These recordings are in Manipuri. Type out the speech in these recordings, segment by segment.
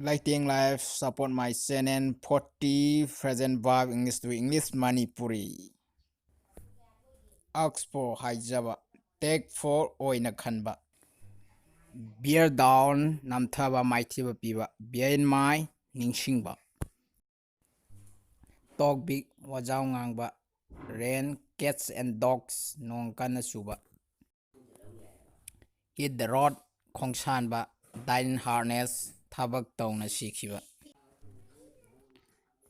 Lighting life support my channel 40 present verb English to English Manipuri. Ask for haijaba. Take for oina khanba. Bear down namthaba maithiba piba. Bear in mind ningsingba. Talk big wajau ngangba. Rain, cats and dogs nong kana suba. Hit the road khongshanba. Dine harness thabak tawna sikhiba.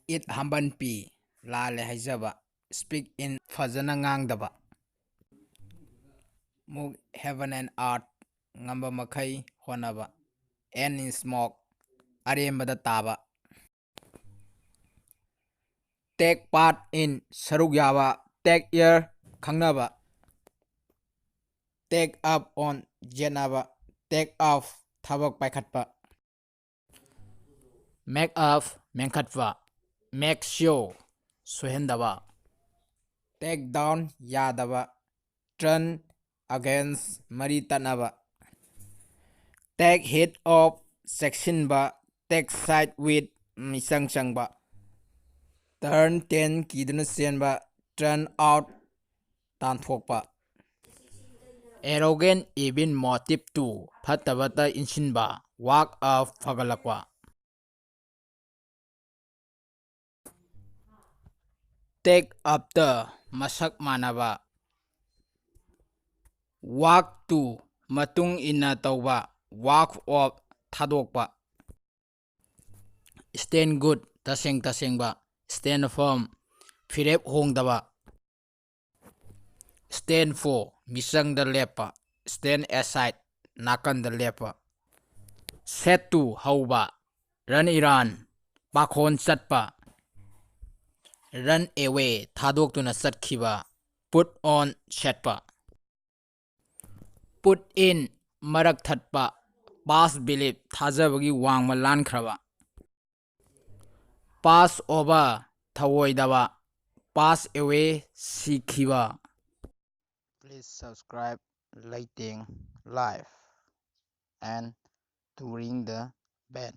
It hamban pi la le haijaba. Speak in fazana ngangdaba. Move heaven and earth ngamba makai honaba. And in smoke arembada taba. Take part in saruk yaba. Take ear khangnaba. Take up on jenaba. Take off thabak paikhatpa. Make off menkhatpa. Make sure suhendaba. Take down yadaba. Turn against maritanaba. Take head of section ba. Take side with misang ba. Turn 10 kiduna sen ba. Turn out tanthokpa. Arrogant even motive to phatabata insin ba. Walk of fagalakwa. Take up the masak manaba. Walk to matung ina tauba. Walk off thadokpa. Stand good taseng ba. Stand firm firep hongdaba. Stand for misang da lepa. Stand aside nakan da lepa. Set to hauba. Run iran pakhon chatpa. Run away thadok tuna satkiba. Put on setpa. Put in marak thatpa. Pass believe thajabagi wangma lankraba. Pass over thawoidaba. Pass away sikhiba. Please subscribe lighting live and to ring the bell.